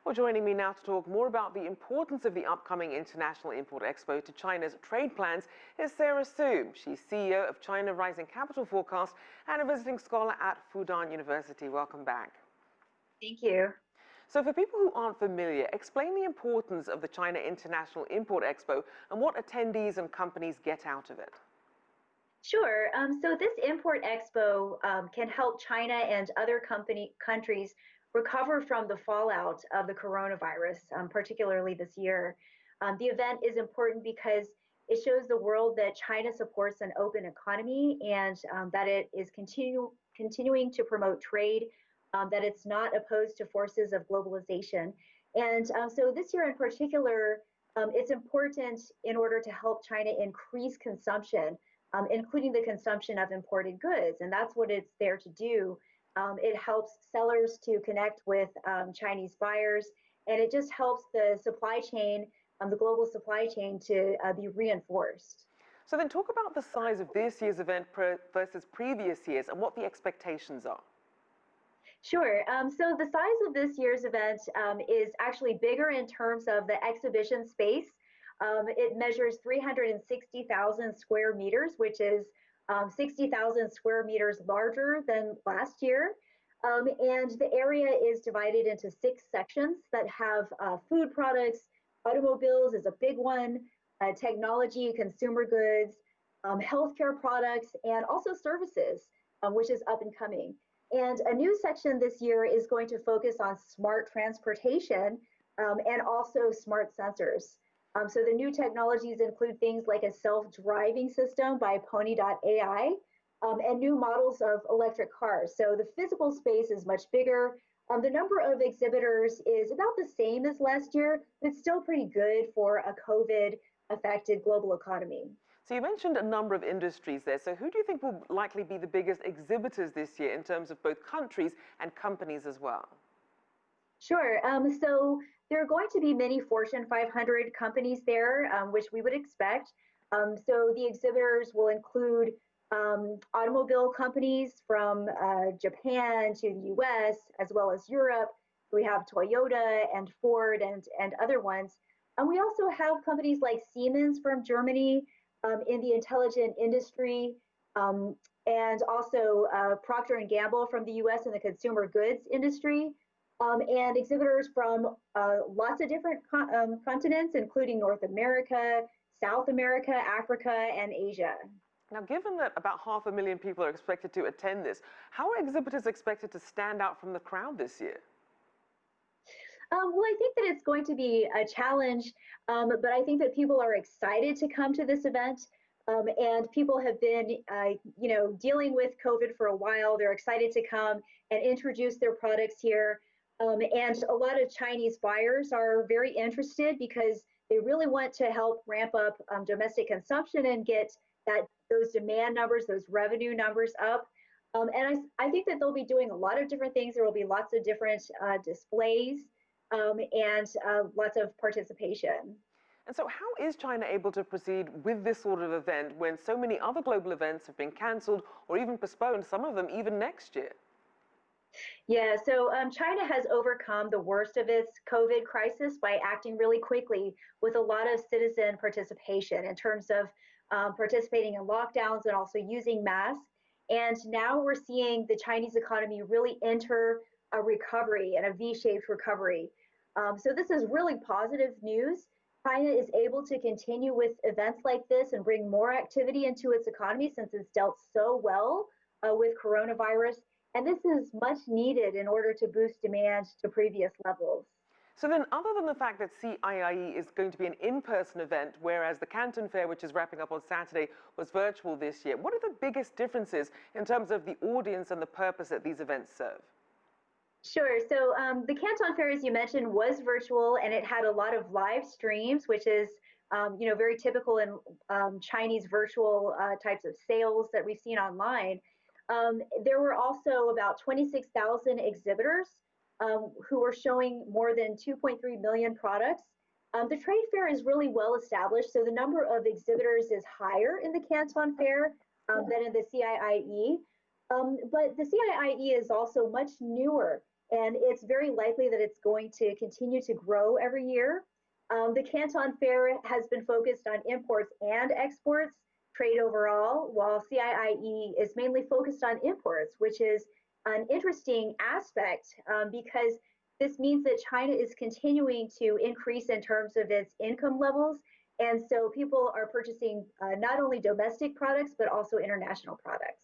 Well, joining me now to talk more about the importance of the upcoming International Import Expo to China's trade plans is Sara Hsu. She's CEO of China Rising Capital Forecast and a visiting scholar at Fudan University. Welcome back. Thank you. So for people who aren't familiar, explain the importance of the China International Import Expo and what attendees and companies get out of it. Sure. So this Import Expo can help China and other countries recover from the fallout of the coronavirus, particularly this year. The event is important because it shows the world that China supports an open economy and that it is continuing to promote trade, that it's not opposed to forces of globalization. And so this year in particular, it's important in order to help China increase consumption, including the consumption of imported goods. And that's what it's there to do. It helps sellers to connect with Chinese buyers, and it just helps the supply chain, the global supply chain, to be reinforced. So then talk about the size of this year's event versus previous years and what the expectations are. Sure. So the size of this year's event is actually bigger in terms of the exhibition space. It measures 360,000 square meters, which is 60,000 square meters larger than last year. And the area is divided into 6 sections that have food products, automobiles is a big one, technology, consumer goods, healthcare products, and also services, which is up and coming. And a new section this year is going to focus on smart transportation and also smart sensors. So the new technologies include things like a self-driving system by Pony.ai and new models of electric cars. So the physical space is much bigger. The number of exhibitors is about the same as last year, but still pretty good for a COVID-affected global economy. So you mentioned a number of industries there. So who do you think will likely be the biggest exhibitors this year in terms of both countries and companies as well? Sure. So there are going to be many Fortune 500 companies there, which we would expect. So the exhibitors will include automobile companies from Japan to the US, as well as Europe. We have Toyota and Ford and other ones. And we also have companies like Siemens from Germany in the intelligent industry, and also Procter & Gamble from the US in the consumer goods industry. And exhibitors from lots of different continents, including North America, South America, Africa, and Asia. Now, given that about 500,000 people are expected to attend this, how are exhibitors expected to stand out from the crowd this year? Well, I think that it's going to be a challenge, but I think that people are excited to come to this event. And people have been, dealing with COVID for a while. They're excited to come and introduce their products here. And a lot of Chinese buyers are very interested because they really want to help ramp up domestic consumption and get those demand numbers, those revenue numbers up. And I think that they'll be doing a lot of different things. There will be lots of different displays and lots of participation. And so how is China able to proceed with this sort of event when so many other global events have been cancelled or even postponed, some of them even next year? Yeah, so China has overcome the worst of its COVID crisis by acting really quickly with a lot of citizen participation in terms of participating in lockdowns and also using masks. And now we're seeing the Chinese economy really enter a recovery and a V-shaped recovery. So this is really positive news. China is able to continue with events like this and bring more activity into its economy since it's dealt so well with coronavirus. And this is much needed in order to boost demand to previous levels. So then, other than the fact that CIIE is going to be an in-person event, whereas the Canton Fair, which is wrapping up on Saturday, was virtual this year, what are the biggest differences in terms of the audience and the purpose that these events serve? Sure. So the Canton Fair, as you mentioned, was virtual, and it had a lot of live streams, which is very typical in Chinese virtual types of sales that we've seen online. There were also about 26,000 exhibitors who were showing more than 2.3 million products. The trade fair is really well established, so the number of exhibitors is higher in the Canton Fair than in the CIIE. But the CIIE is also much newer and it's very likely that it's going to continue to grow every year. The Canton Fair has been focused on imports and exports, trade overall, while CIIE is mainly focused on imports, which is an interesting aspect because this means that China is continuing to increase in terms of its income levels. And so people are purchasing not only domestic products, but also international products.